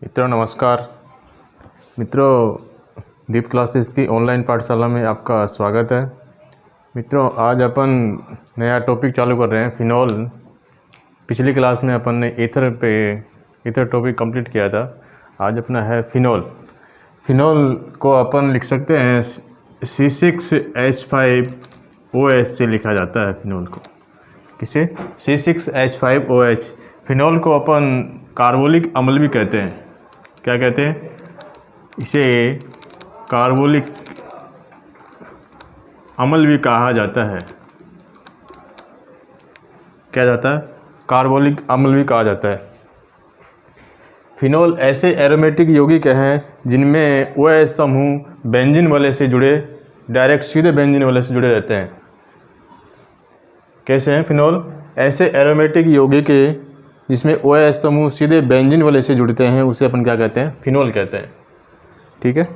मित्रों नमस्कार। मित्रों दीप क्लासेस की ऑनलाइन पाठशाला में आपका स्वागत है। मित्रों आज अपन नया टॉपिक चालू कर रहे हैं फिनॉल। पिछली क्लास में अपन ने ईथर टॉपिक कंप्लीट किया था। आज अपना है फिनॉल। फिनॉल को अपन लिख सकते हैं C6H5OH से लिखा जाता है फिनॉल को। किसे? C6H5OH। फिनॉल को अपन कार्बोलिक अम्ल भी कहते हैं। क्या कहते हैं? इसे कार्बोलिक अम्ल भी कहा जाता है। क्या जाता है? कार्बोलिक अम्ल भी कहा जाता है। फिनॉल ऐसे एरोमेटिक यौगिक हैं जिनमें OH समूह बेंजीन वाले से जुड़े डायरेक्ट सीधे बेंजीन वाले से जुड़े रहते हैं। कैसे हैं फिनॉल? ऐसे एरोमेटिक यौगिक जिसमें OH समूह सीधे बेंजीन वाले से जुड़ते हैं उसे अपन क्या कहते हैं? फिनॉल कहते हैं। ठीक है।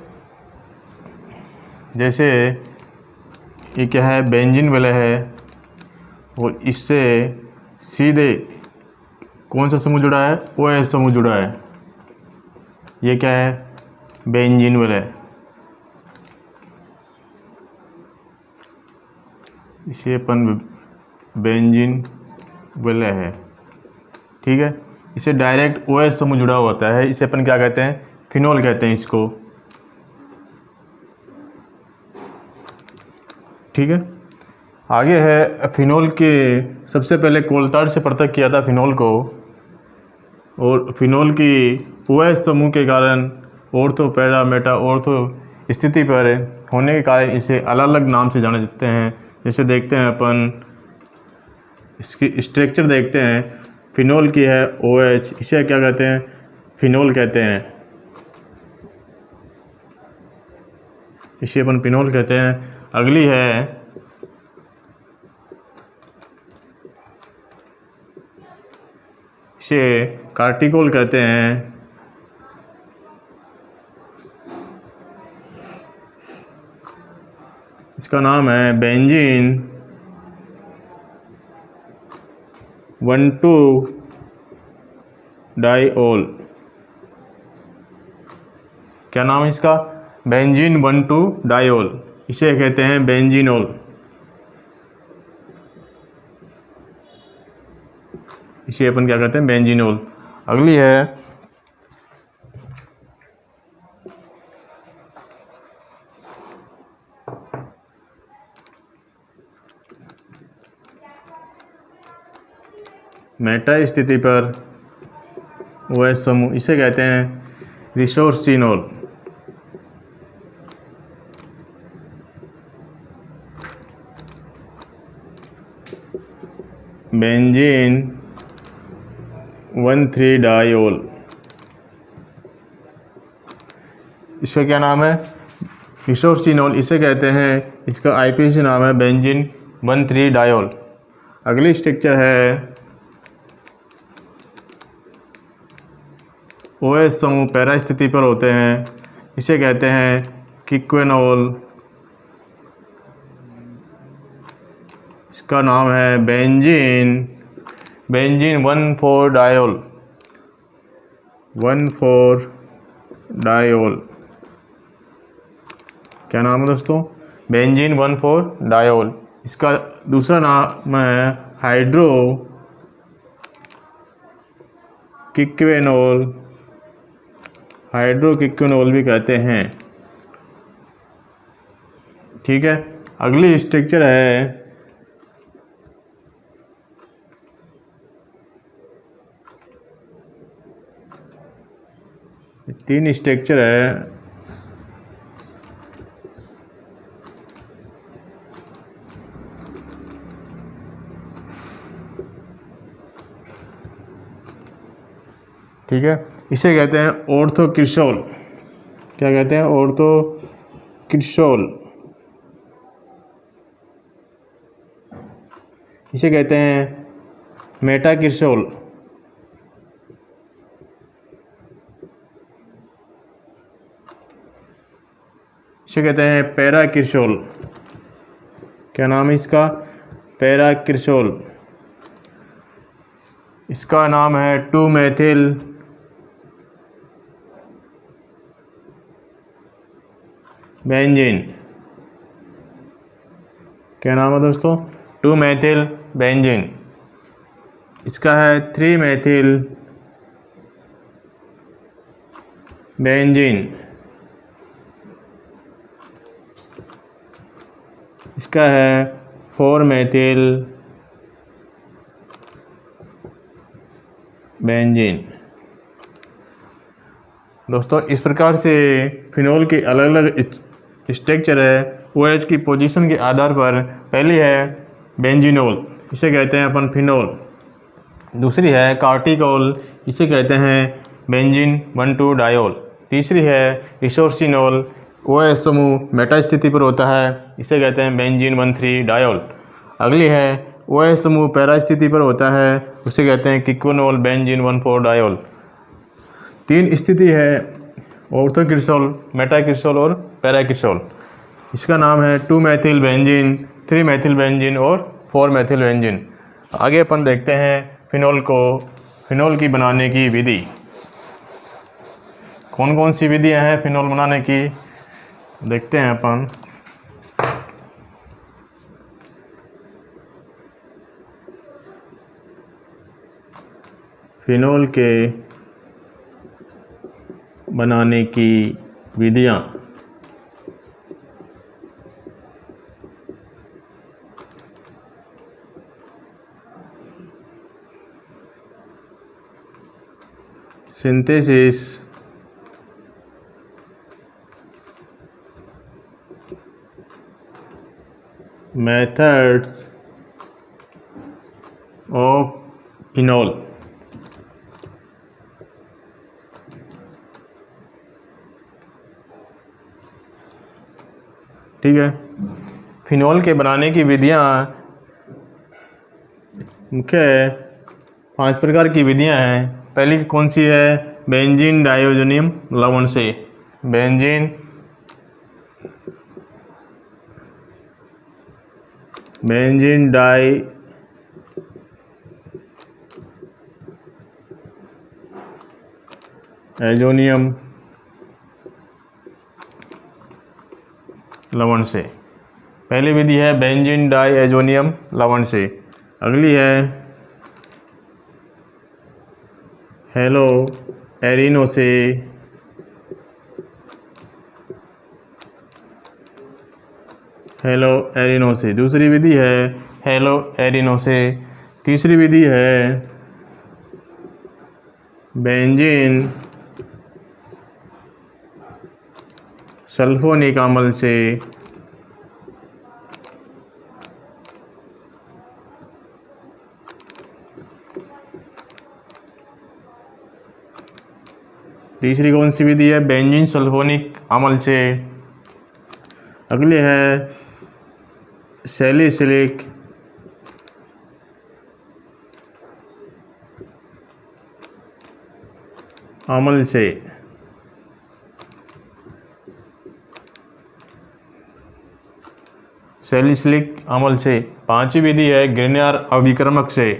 जैसे ये क्या है? बेंजीन वाले है और इससे सीधे कौन सा समूह जुड़ा है? OH समूह जुड़ा है। ये क्या है? बेंजीन वाले। इसे अपन बेंजीन वाले है। ठीक है। इसे डायरेक्ट OH समूह जुड़ा होता है, इसे अपन क्या कहते हैं? फिनॉल कहते हैं इसको। ठीक है। आगे है फिनॉल के सबसे पहले कोलतार से पृथक किया था फिनॉल को, और फिनॉल की OH समूह के कारण ऑर्थो पैरा मेटा ऑर्थो स्थिति पर होने के कारण इसे अलग अलग नाम से जाने जाते हैं। जैसे देखते हैं अपन इसकी स्ट्रक्चर देखते हैं। फिनॉल की है OH, इसे क्या कहते हैं? फिनॉल कहते हैं। इसे अपन फिनॉल कहते हैं। अगली है इसे कार्टिकोल कहते हैं। इसका नाम है बेंजीन 1,2-डाइओल। क्या नाम है इसका? बेंजीन 1,2-डाइओल। इसे कहते हैं बेंजीनोल। इसे अपन क्या कहते हैं? बेंजीनोल। अगली है मेटा स्थिति पर OH समूह, इसे कहते हैं रिसोर्सिनोल। बेंजीन 1,3-डाइओल। इसका क्या नाम है? रिसोर्सिनोल। इसे कहते हैं, इसका IPC नाम है बेंजीन 1,3-डाइओल। अगली स्ट्रक्चर है OH समूह पैरा स्थिति पर होते हैं, इसे कहते हैं क्विनोल। इसका नाम है बेंजीन 1,4-डाइओल। 1,4-डाइओल। क्या नाम है दोस्तों? बेंजीन 1,4-डाइओल। इसका दूसरा नाम है हाइड्रो क्विनोल। हाइड्रोक्विनोल भी कहते हैं। ठीक है। अगली स्ट्रक्चर है तीन स्ट्रक्चर है। ठीक है। इसे कहते हैं ऑर्थोक्रिसोल। क्या कहते हैं? ऑर्थोक्रिसोल। इसे कहते हैं मेटाक्रिसोल। इसे कहते हैं पैराक्रिसोल। क्या नाम है इसका? पैराक्रिसोल। इसका नाम है 2-मेथिल बेंजीन। क्या नाम है दोस्तों? 2 मेथिल बेंजीन। इसका है 3 मेथिल बेंजीन। इसका है 4 मेथिल बेंजीन। दोस्तों इस प्रकार से फिनोल के अलग अलग स्ट्रक्चर है। OH की पोजीशन के आधार पर पहली है बेंजीनोल, इसे कहते हैं अपन फिनोल। दूसरी है कार्टिकोल, इसे कहते हैं बेंजीन 1,2 डायोल। तीसरी है रिसोर्सिनोल, OH समूह मेटा स्थिति पर होता है, इसे कहते हैं बेंजीन 1,3 डायोल। अगली है OH समूह पैरा स्थिति पर होता है, उसे कहते हैं किक्विनोल बेंजीन 1,4 डायोल। 3 स्थिति है ऑर्थोक्रिसोल, मेटाक्रिसोल और पैराक्रिसोल। इसका नाम है 2 मेथिल बेंजीन, 3 मेथिल बेंजीन और 4 मेथिल बेंजीन। आगे अपन देखते हैं फिनोल की बनाने की विधि। कौन कौन सी विधियां हैं फिनोल बनाने की, देखते हैं अपन। फिनोल के बनाने की विधियां। Synthesis, methods of phenol. ठीक है, फिनोल के बनाने की विधियां मुख्य 5 प्रकार की विधियां हैं। पहली कौन सी है? बेंजीन डाइओजोनियम लवण से। बेंजीन डाइओजोनियम लवण से। पहली विधि है बेंजीन डाइओजोनियम लवण से। अगली है हेलो एरिनो से। दूसरी विधि है हेलो एरिनो से। तीसरी विधि है बेंजीन सल्फोनिक अम्ल से। तीसरी कौन सी विधि है? बेंजीन सल्फोनिक अम्ल से। अगली है सैलिसिलिक अम्ल से। सैलिसिलिक अम्ल से। पांचवी विधि है ग्रेनियर अभिक्रमक से।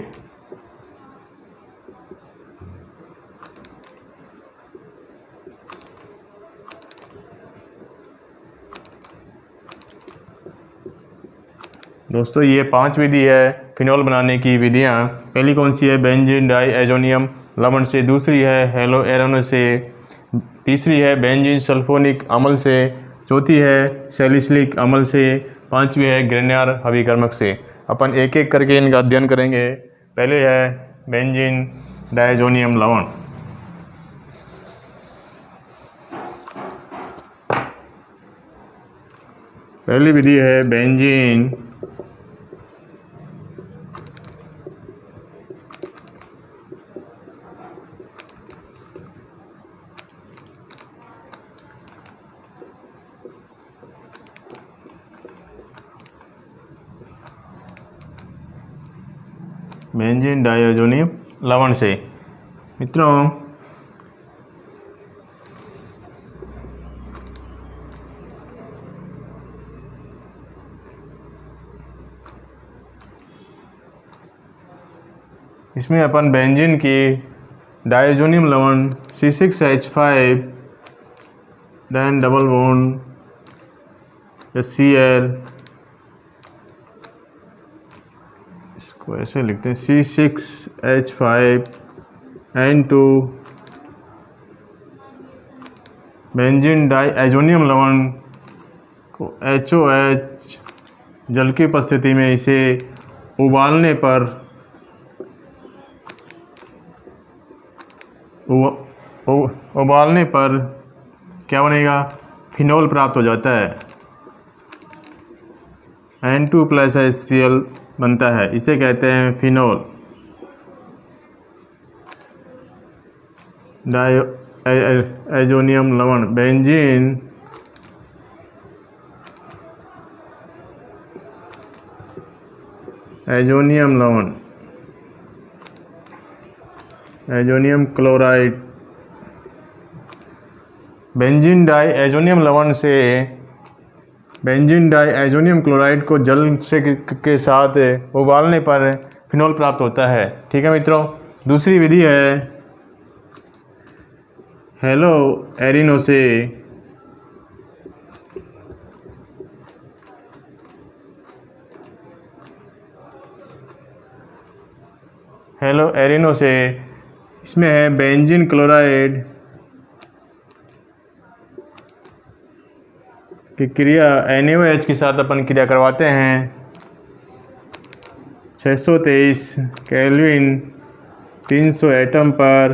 दोस्तों ये 5 विधि है फिनोल बनाने की विधियाँ। पहली कौन सी है? बेंजीन डाइओजोनियम लवण से। दूसरी है हेलो एरोनो से। तीसरी है बेंजीन सल्फोनिक अम्ल से। चौथी है सैलिसिलिक अम्ल से। पांचवी है ग्रेनियर अभिक्रमक से। अपन एक एक करके इनका अध्ययन करेंगे। पहले है बेंजीन डाइओजोनियम लवण। पहली विधि है बेंजीन डाइओजोनियम लवण से। मित्रों इसमें अपन बेंजीन की डाइओजोनियम लवण C6H5 डाइन डबल बॉन्ड या Cl, इसको ऐसे लिखते हैं C6H5N2 बेंजीन डाइएजोनियम लवण को HOH जल की उपस्थिति में इसे उबालने पर क्या बनेगा, फिनोल प्राप्त हो जाता है। N2 प्लस HCl बनता है, इसे कहते हैं फिनोल। डाइएजोनियम लवण बेंजीन एजोनियम लवण, एजोनियम क्लोराइड, बेंजीन डाइएजोनियम लवण से बेंजीन डाइएजोनियम क्लोराइड को जल से के साथ उबालने पर फिनोल प्राप्त होता है। ठीक है मित्रों, दूसरी विधि है हेलो एरिनो से इसमें है बेंजीन क्लोराइड की क्रिया NaOH के साथ अपन क्रिया करवाते हैं। 623 केल्विन 300 एटम पर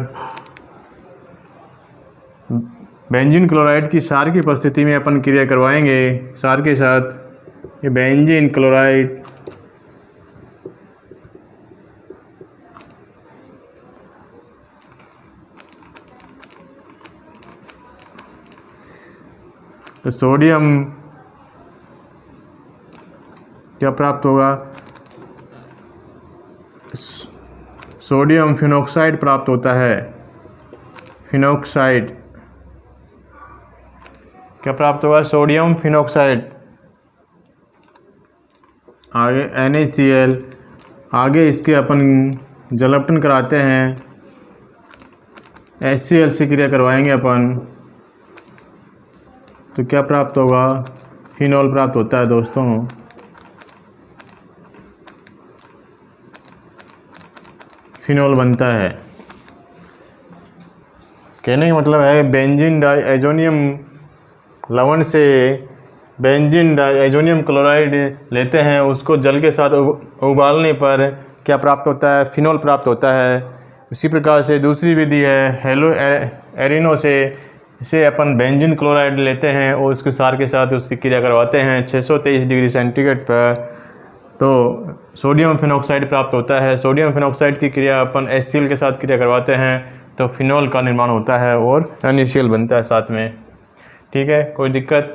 बेंजीन क्लोराइड की क्षार की उपस्थिति में अपन क्रिया करवाएंगे क्षार के साथ। ये बेंजीन क्लोराइड तो सोडियम क्या प्राप्त होगा, सोडियम फिनॉक्साइड प्राप्त होता है। फिनॉक्साइड क्या प्राप्त होगा, सोडियम फिनॉक्साइड। आगे NaCl, आगे इसके अपन जलपटन कराते हैं, HCl से क्रिया करवाएंगे अपन, तो क्या प्राप्त होगा, फिनोल प्राप्त होता है दोस्तों। फिनोल बनता है। कहने का मतलब है बेंजीन डाइएजोनियम लवण से बेंजीन डाइएजोनियम क्लोराइड लेते हैं, उसको जल के साथ उबालने पर क्या प्राप्त होता है, फिनोल प्राप्त होता है। उसी प्रकार से दूसरी विधि है हेलो एरिनो से, इसे अपन बेंजीन क्लोराइड लेते हैं और उसके क्षार के साथ उसकी क्रिया करवाते हैं 623 डिग्री सेंटीग्रेड पर, तो सोडियम फिनॉक्साइड प्राप्त होता है। सोडियम फिनॉक्साइड की क्रिया अपन HCl के साथ क्रिया करवाते हैं तो फिनोल का निर्माण होता है और NaCl बनता है साथ में। ठीक है, कोई दिक्कत?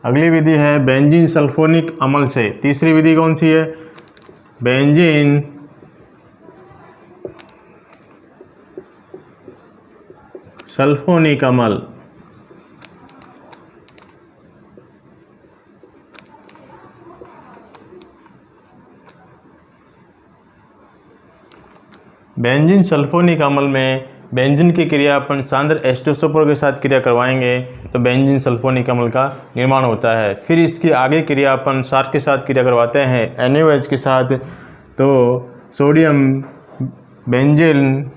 अगली विधि है बेंजीन सल्फोनिक अम्ल से। तीसरी विधि कौन सी है, बेंजीन सल्फोनिक अम्ल। बेंजीन सल्फोनिक अम्ल में बेंजीन की क्रिया अपन सांद्र H2SO4 के साथ क्रिया करवाएंगे तो बेंजीन सल्फोनिक अम्ल का निर्माण होता है। फिर इसकी आगे क्रिया अपन क्षार के साथ क्रिया करवाते हैं NaOH के साथ, तो सोडियम बेंजीन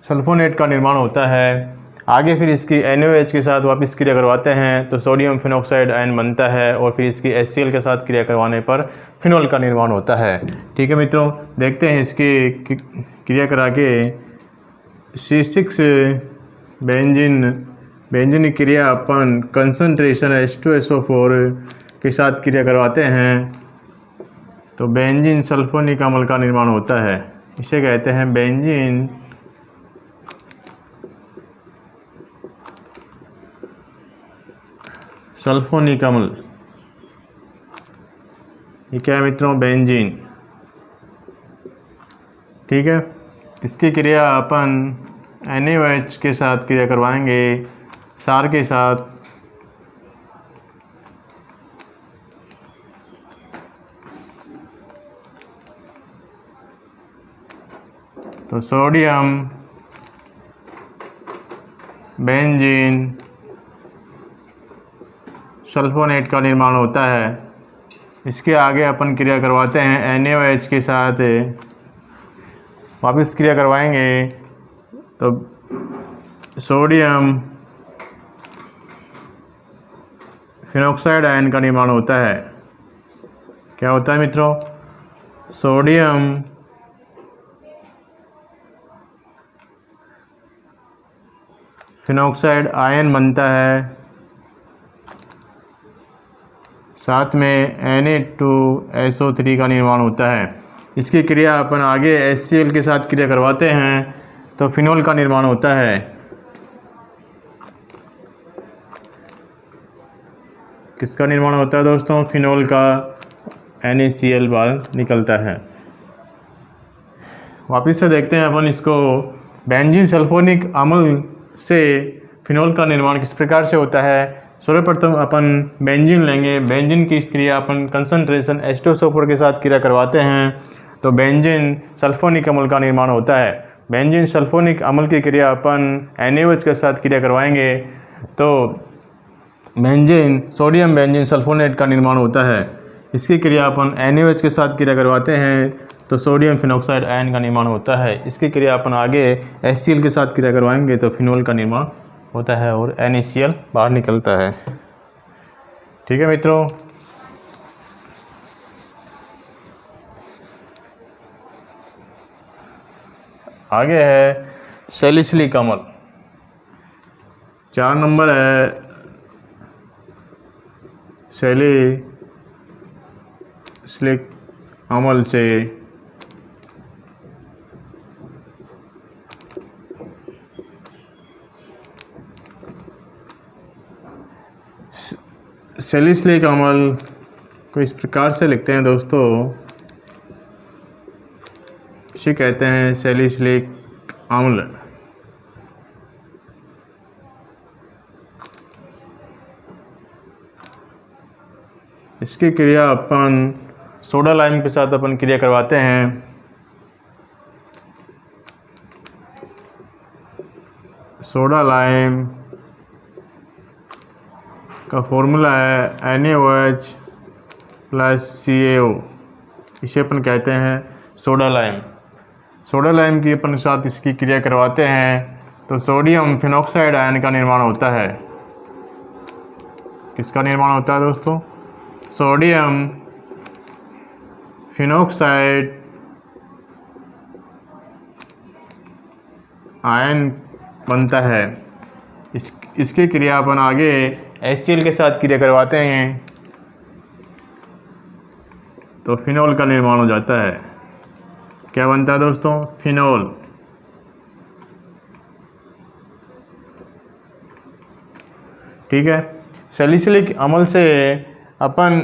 सल्फोनेट का निर्माण होता है। आगे फिर इसकी NaOH के साथ वापस क्रिया करवाते हैं तो सोडियम फिनॉक्साइड आयन बनता है और फिर इसकी HCl के साथ क्रिया करवाने पर फिनोल का निर्माण होता है। ठीक है मित्रों, देखते हैं इसकी क्रिया करा के। C6 बेंजीन क्रिया अपन कंसंट्रेशन H2SO4 के साथ क्रिया करवाते हैं तो बेंजीन सल्फोनिक अम्ल का निर्माण होता है। इसे कहते हैं बेंजीन सल्फोनिक अम्ल। ये क्या है मित्रों, बेंजीन। ठीक है, इसकी क्रिया अपन NaOH के साथ क्रिया करवाएंगे क्षार के साथ, तो सोडियम बेंजीन सल्फोनेट का निर्माण होता है। इसके आगे अपन क्रिया करवाते हैं NaOH के साथ, वापस क्रिया करवाएंगे तो सोडियम फिनॉक्साइड आयन का निर्माण होता है। क्या होता है मित्रों? सोडियम फिनॉक्साइड आयन बनता है, साथ में Na2SO3 का निर्माण होता है। इसकी क्रिया अपन आगे HCl के साथ क्रिया करवाते हैं तो फिनोल का निर्माण होता है। किसका निर्माण होता है दोस्तों? फिनोल का। NaCl बाहर निकलता है। वापस से देखते हैं अपन इसको। बेंजीन सल्फोनिक अम्ल से फिनोल का निर्माण किस प्रकार से होता है? सर्वप्रथम अपन बेंजीन लेंगे। बेंजीन की क्रिया अपन कंसंट्रेशन H2SO4 के साथ क्रिया करवाते हैं तो बेंजीन सल्फोनिक अम्ल का निर्माण होता है। बेंजीन सल्फोनिक अम्ल की क्रिया अपन NaOH के साथ क्रिया करवाएंगे तो बेंजीन सोडियम बेंजीन सल्फोनेट का निर्माण होता है। इसकी क्रिया अपन NaOH के साथ क्रिया करवाते हैं तो सोडियम फिनॉक्साइड आयन का निर्माण होता है। इसकी क्रिया अपन आगे HCl के साथ क्रिया करवाएंगे तो फिनोल का निर्माण होता है और NaCl बाहर निकलता है। ठीक है मित्रों। आगे है सैलिसिलिक अम्ल। 4 नंबर है सैलिसिलिक अम्ल से सैलिसिलिक अम्ल को इस प्रकार से लिखते हैं दोस्तों, इसे कहते हैं सैलिसिलिक अम्ल। इसकी क्रिया अपन सोडा लाइम के साथ अपन क्रिया करवाते हैं। सोडा लाइम का फॉर्मूला है NaOH प्लस CaO। इसे अपन कहते हैं सोडा लाइम। सोडा लाइम की अपन साथ इसकी क्रिया करवाते हैं तो सोडियम फिनॉक्साइड आयन का निर्माण होता है। किसका निर्माण होता है दोस्तों? सोडियम फिनॉक्साइड आयन बनता है। इसकी क्रिया अपन आगे HCl के साथ क्रिया करवाते हैं तो फिनोल का निर्माण हो जाता है। क्या बनता है दोस्तों? फिनोल। ठीक है। सैलिसिलिक अम्ल से अपन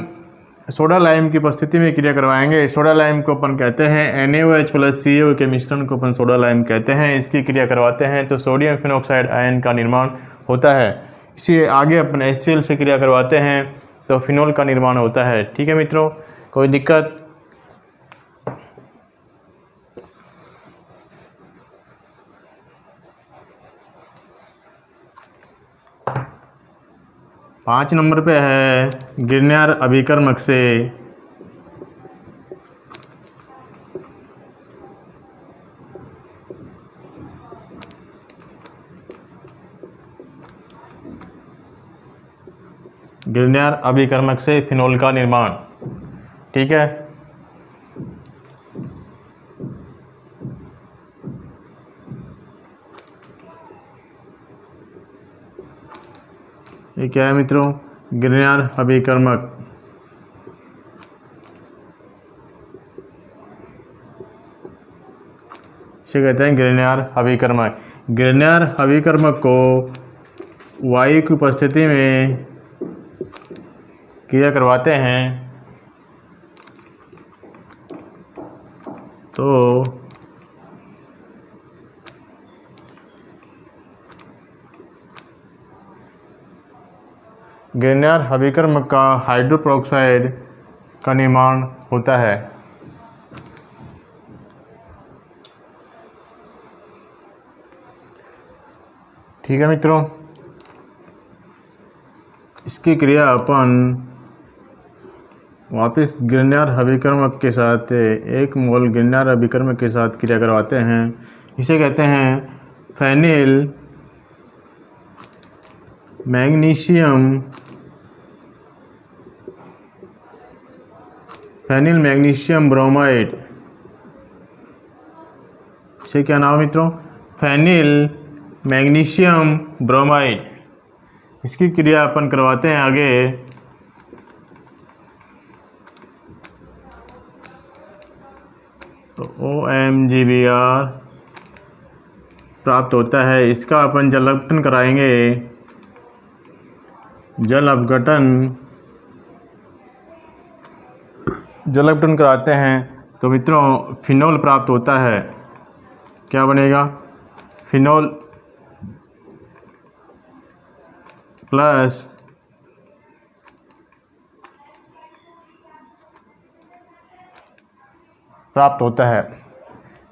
सोडा लाइम की उपस्थिति में क्रिया करवाएंगे। सोडा लाइम को अपन कहते हैं NaOH प्लस CaO के मिश्रण को अपन सोडा लाइम कहते हैं। इसकी क्रिया करवाते हैं तो सोडियम फिनॉक्साइड आयन का निर्माण होता है। इसी आगे अपन HCl से क्रिया करवाते हैं तो फिनोल का निर्माण होता है। ठीक है मित्रों, कोई दिक्कत? पाँच नंबर पे है गिरनार अभिकर्मक से गिरनार अभिकर्मक से फिनोल का निर्माण। ठीक है। ये क्या है मित्रों? गिरनार अभिकर्मक। इसे कहते हैं गिरनार अभिकर्मक। गिरनार अभिकर्मक को वायु की उपस्थिति में क्रिया करवाते हैं तो गिरनार अभिकर्मक का हाइड्रोपेरोक्साइड का निर्माण होता है। ठीक है मित्रों, इसकी क्रिया अपन वापस ग्रिग्नार्ड अभिकर्मक के साथ 1 मोल ग्रिग्नार्ड अभिकर्मक के साथ क्रिया करवाते हैं। इसे कहते हैं फेनिल मैग्नीशियम ब्रोमाइड। इसे क्या नाम है मित्रों? Phenyl magnesium bromide. इसकी क्रिया अपन करवाते हैं आगे तो OMGBr प्राप्त होता है। इसका अपन जल अपघटन कराएंगे। जल अपघटन कराते हैं तो मित्रों फिनोल प्राप्त होता है। क्या बनेगा? फिनोल प्लस प्राप्त होता है।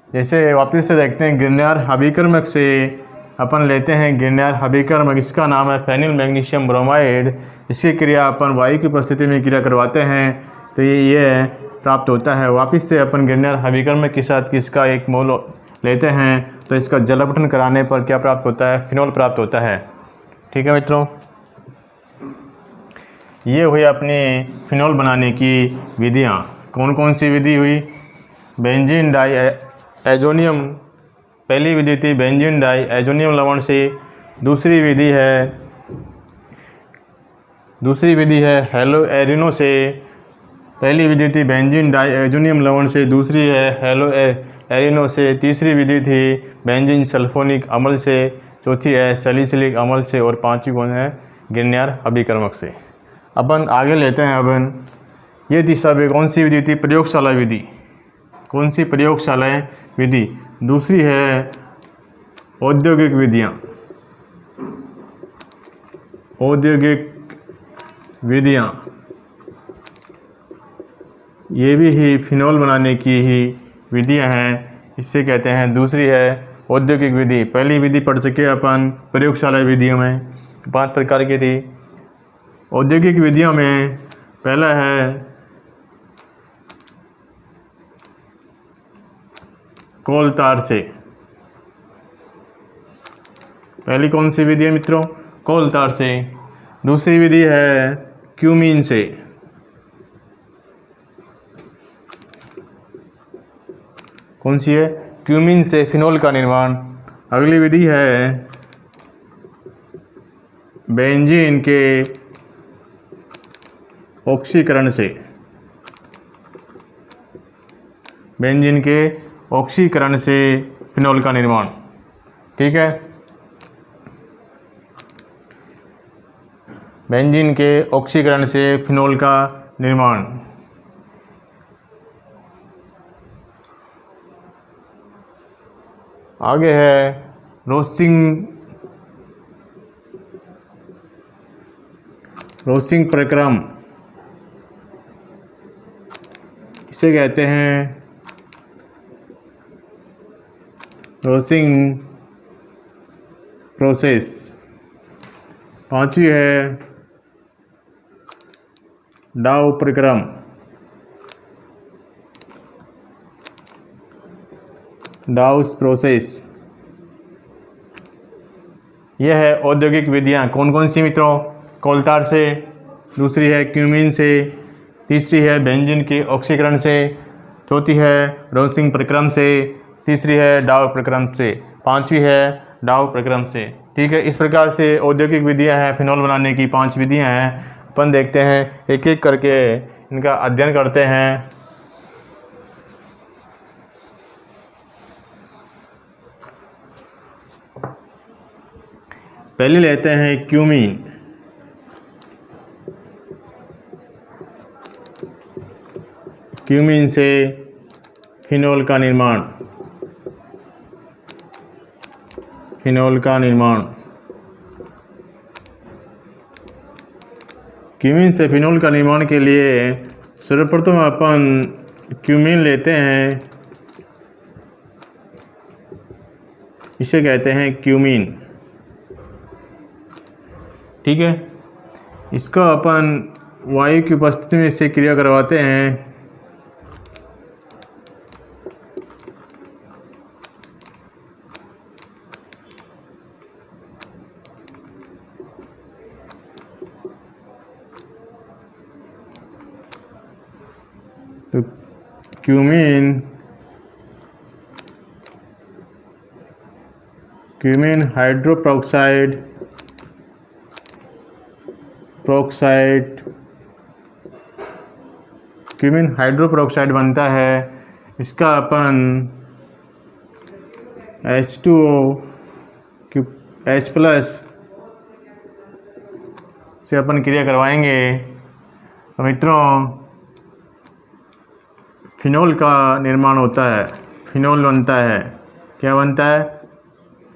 जैसे वापस से देखते हैं ग्रिग्नार्ड अभिकर्मक से अपन लेते हैं ग्रिग्नार्ड अभिकर्मक, इसका नाम है फेनिल मैग्नीशियम ब्रोमाइड। इसकी क्रिया अपन वायु की उपस्थिति में क्रिया करवाते हैं तो ये प्राप्त होता है। वापस से अपन ग्रिग्नार्ड अभिकर्मक के साथ किसका 1 मोल लेते हैं तो इसका जल अपघटन कराने पर क्या प्राप्त होता है? फिनोल प्राप्त होता है। ठीक है मित्रों, ये हुई अपनी फिनोल बनाने की विधियाँ। कौन कौन सी विधि हुई? बेंजीन डाई एजोनियम पहली विधि थी बेंजीन डाई एजोनियम लवण से। दूसरी विधि है हेलो एरिनो से। पहली विधि थी बेंजीन डाई एजोनियम लवण से, दूसरी है हेलो एरिनो से। तीसरी विधि थी बेंजीन सल्फोनिक अम्ल से, चौथी है सैलिसिलिक अम्ल से और पांचवी कौन है? ग्रिग्नार्ड अभिकर्मक से। अपन आगे लेते हैं। अपन ये थी सब कौन सी विधि थी? प्रयोगशाला विधि। कौन सी? प्रयोगशाला विधि। दूसरी है औद्योगिक विधियाँ। ये भी ही फिनोल बनाने की ही विधियाँ हैं, इससे कहते हैं। दूसरी है औद्योगिक विधि। पहली विधि पढ़ चुके अपन प्रयोगशाला विधियों में 5 प्रकार की थी। औद्योगिक विधियों में पहला है कोल तार से। पहली कौन सी विधि है मित्रों? कोल तार से। दूसरी विधि है क्यूमीन से। कौन सी है? क्यूमीन से फिनोल का निर्माण। अगली विधि है बेंजीन के ऑक्सीकरण से। बेंजीन के ऑक्सीकरण से फिनोल का निर्माण। ठीक है, बेंजीन के ऑक्सीकरण से फिनोल का निर्माण। आगे है रोसिंग प्रक्रम। इसे कहते हैं रोसिंग प्रोसेस। पांचवी है डाउ प्रक्रम। डाउस प्रोसेस। यह है औद्योगिक विधियाँ। कौन कौन सी मित्रों? कोलतार से, दूसरी है क्यूमीन से, तीसरी है बेंजीन के ऑक्सीकरण से, चौथी है रोसिंग प्रक्रम से, तीसरी है डाउ प्रक्रम से, पांचवी है डाउ प्रक्रम से। ठीक है, इस प्रकार से औद्योगिक विधियाँ हैं। फिनोल बनाने की 5 विधियाँ हैं। अपन देखते हैं एक एक करके इनका अध्ययन करते हैं। पहले लेते हैं क्यूमीन। क्यूमीन से फिनोल का निर्माण। क्यूमीन से फिनोल का निर्माण के लिए सर्वप्रथम अपन क्यूमीन लेते हैं। इसे कहते हैं क्यूमीन। ठीक है। इसको अपन वायु की उपस्थिति में इससे क्रिया करवाते हैं। तो क्यूमीन हाइड्रोपेरोक्साइड क्यूमीन हाइड्रोपेरोक्साइड बनता है। इसका अपन H2O H+ से अपन क्रिया करवाएंगे तो मित्रों फिनोल का निर्माण होता है, फिनोल बनता है। क्या बनता है?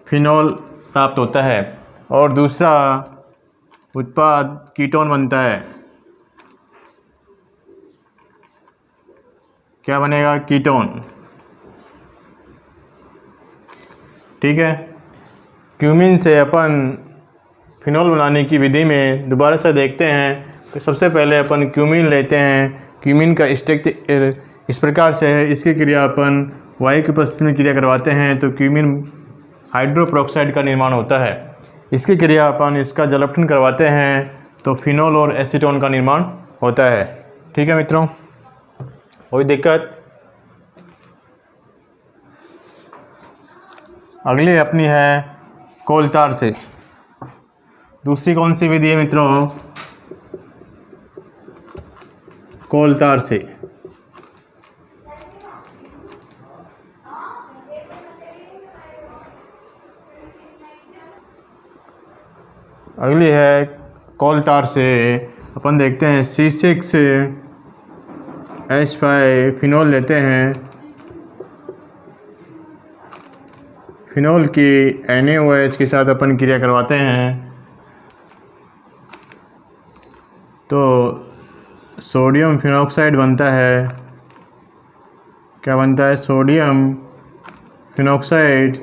फिनोल प्राप्त होता है। और दूसरा उत्पाद कीटोन बनता है। क्या बनेगा? कीटोन। ठीक है। क्यूमीन से अपन फिनोल बनाने की विधि में दोबारा से देखते हैं। तो सबसे पहले अपन क्यूमीन लेते हैं। क्यूमीन का स्ट्रक्चर इस प्रकार से है। इसकी क्रिया अपन वायु की उपस्थिति में क्रिया करवाते हैं तो क्यूमीन हाइड्रोपेरोक्साइड का निर्माण होता है। इसकी क्रिया अपन इसका जलपठन करवाते हैं तो फिनोल और एसीटोन का निर्माण होता है। ठीक है मित्रों, कोई दिक्कत? अगली अपनी है कोलतार से। दूसरी कौन सी विधि है मित्रों? कोलतार से। अगली है कोलतार से। अपन देखते हैं C6H5 फिनोल लेते हैं। फिनोल की NaOH के साथ अपन क्रिया करवाते हैं तो सोडियम फिनॉक्साइड बनता है। क्या बनता है? सोडियम फिनॉक्साइड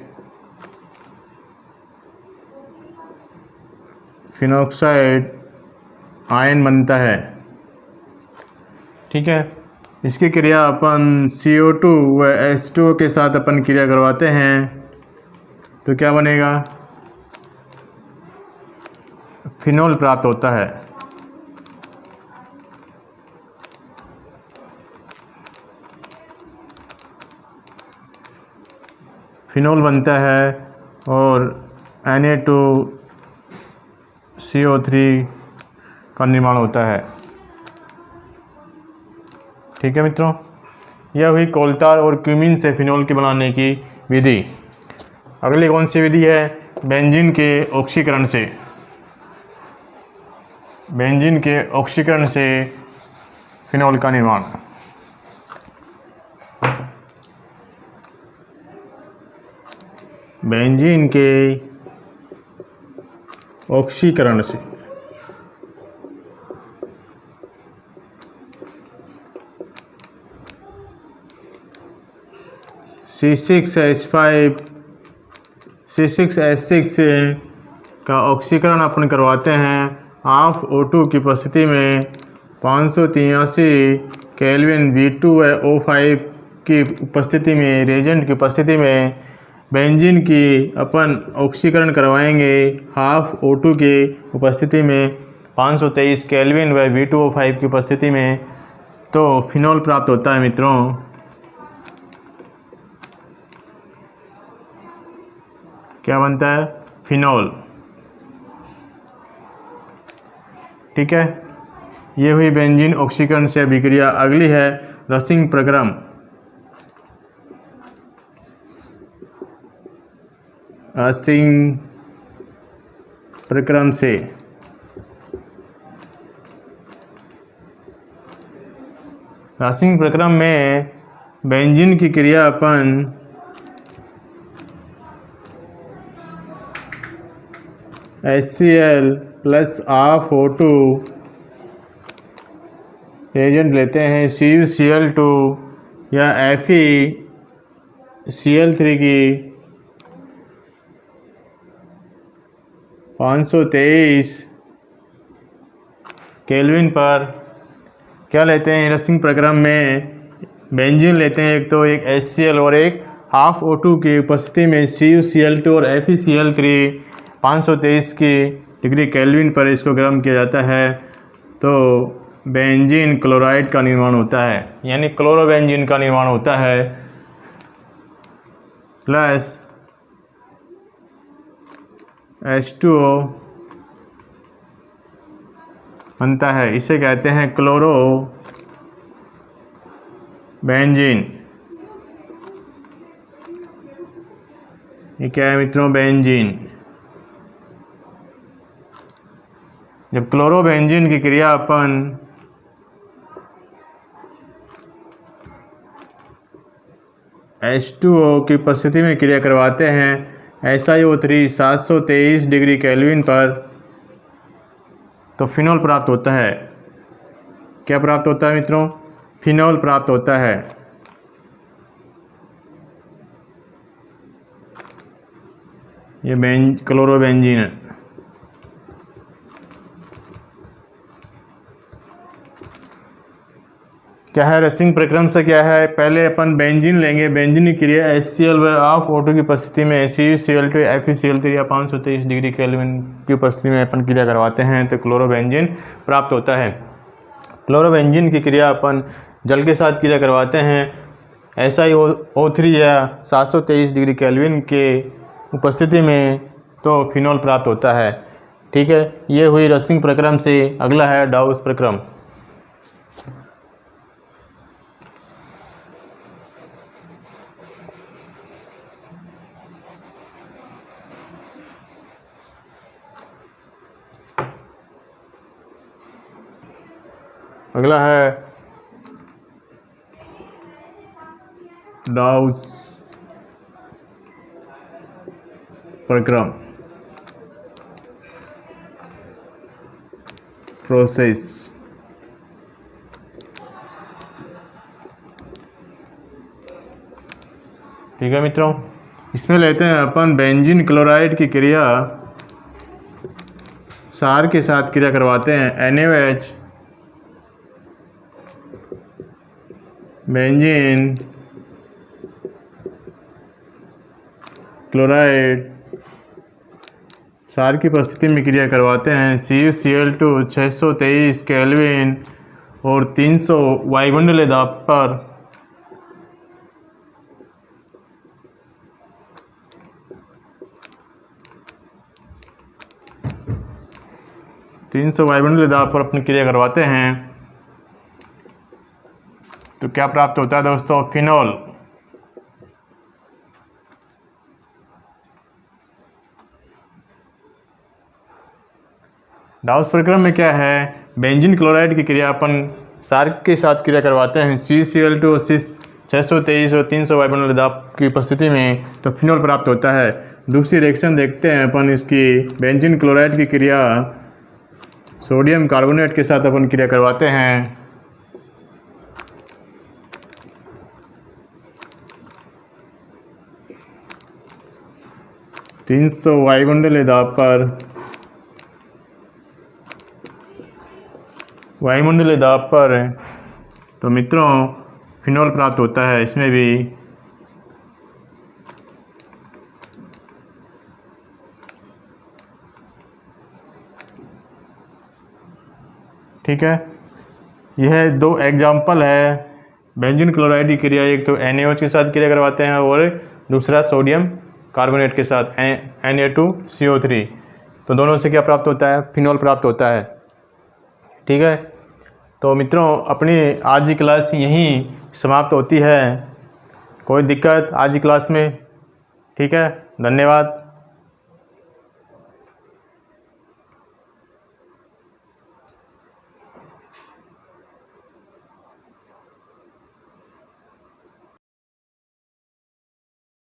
आयन बनता है। ठीक है। इसकी क्रिया अपन CO2 व H2O के साथ अपन क्रिया करवाते हैं तो क्या बनेगा? फिनोल प्राप्त होता है। फिनोल बनता है और Na2CO3 का निर्माण होता है। ठीक है मित्रों, यह हुई कोलतार और क्यूमीन से फिनोल की बनाने की विधि। अगली कौन सी विधि है? बेंजीन के ऑक्सीकरण से। बेंजीन के ऑक्सीकरण से फिनोल का निर्माण। बेंजीन के ऑक्सीकरण से C6H6 का ऑक्सीकरण अपन करवाते हैं। हाफ O2 की उपस्थिति में 583 केल्विन V2 व O5 की उपस्थिति में, रेजेंट की उपस्थिति में बेंजीन की अपन ऑक्सीकरण करवाएंगे। हाफ O2 की उपस्थिति में 523 केल्विन व V2O5 की उपस्थिति में तो फिनोल प्राप्त होता है मित्रों। क्या बनता है? फिनोल। ठीक है, ये हुई बेंजीन ऑक्सीकरण से अभिक्रिया। अगली है रसिंग प्रक्रम। रसिंग प्रक्रम से रसिंग प्रक्रम में बेंजीन की क्रिया अपन HCl plus half O2 Regent लेते हैं। CuCl2 या FeCl3 की 523 केल्विन पर क्या लेते हैं रसिंग प्रक्रम में बेंजीन लेते हैं, एक तो एक HCl और एक हाफ O2 की उपस्थिति में CuCl2 और FeCl3 523 की डिग्री केल्विन पर इसको गर्म किया जाता है तो बेंजीन क्लोराइड का निर्माण होता है, यानी क्लोरोबेंजीन का निर्माण होता है प्लस H2O बनता है। इसे कहते हैं क्लोरो बेंजीन। ये क्या है मित्रों? बेंजीन। जब क्लोरोबेंजीन की क्रिया अपन H2O की उपस्थिति में क्रिया करवाते हैं SiO3 723 डिग्री केल्विन पर तो फिनॉल प्राप्त होता है। क्या प्राप्त होता है मित्रों? फिनॉल प्राप्त होता है। ये क्लोरोबेंजीन है। क्या है रसिंग प्रक्रम से? क्या है, पहले अपन बेंजीन लेंगे, बेंजीन की क्रिया HCl व हाफ O2 की उपस्थिति में CuCl2 FeCl3 या 523 डिग्री केल्विन की उपस्थिति में अपन क्रिया करवाते हैं तो क्लोरोबेंजीन प्राप्त होता है। क्लोरोबेंजीन की क्रिया अपन जल के साथ क्रिया करवाते हैं SiO3 या 723 डिग्री केल्विन के उपस्थिति में तो फिनॉल प्राप्त होता है। ठीक है, ये हुई रसिंग प्रक्रम से। अगला है डाउस प्रक्रम। अगला है डाउस प्रक्रम प्रोसेस। ठीक है मित्रों, इसमें लेते हैं अपन बेंजीन क्लोराइड की क्रिया सार के साथ क्रिया करवाते हैं NaOH बेंजीन क्लोराइड सार की उपस्थिति में क्रिया करवाते हैं CuCl2 623 केल्विन और 300 वायुमंडलीय दाब पर 300 वायुमंडलीय दाब पर अपनी क्रिया करवाते हैं तो क्या प्राप्त होता है दोस्तों? फिनॉल। डाउस प्रक्रम में क्या है? बेंजीन क्लोराइड की क्रिया अपन सार के साथ क्रिया करवाते हैं CuCl2 623 और 300 वायुमंडलीय दाब की उपस्थिति में तो फिनॉल प्राप्त होता है। दूसरी रिएक्शन देखते हैं अपन इसकी। बेंजीन क्लोराइड की क्रिया सोडियम कार्बोनेट के साथ अपन क्रिया करवाते हैं 300 वायुमंडलीय दाब पर तो मित्रों फिनॉल प्राप्त होता है इसमें भी। ठीक है, यह दो एग्जाम्पल है बेंजीन क्लोराइड की क्रिया। एक तो NaOH के साथ क्रिया करवाते हैं और दूसरा सोडियम कार्बोनेट के साथ Na2CO3। तो दोनों से क्या प्राप्त होता है? फिनॉल प्राप्त होता है। ठीक है, तो मित्रों अपनी आज की क्लास यहीं समाप्त होती है। कोई दिक्कत आज की क्लास में? ठीक है, धन्यवाद।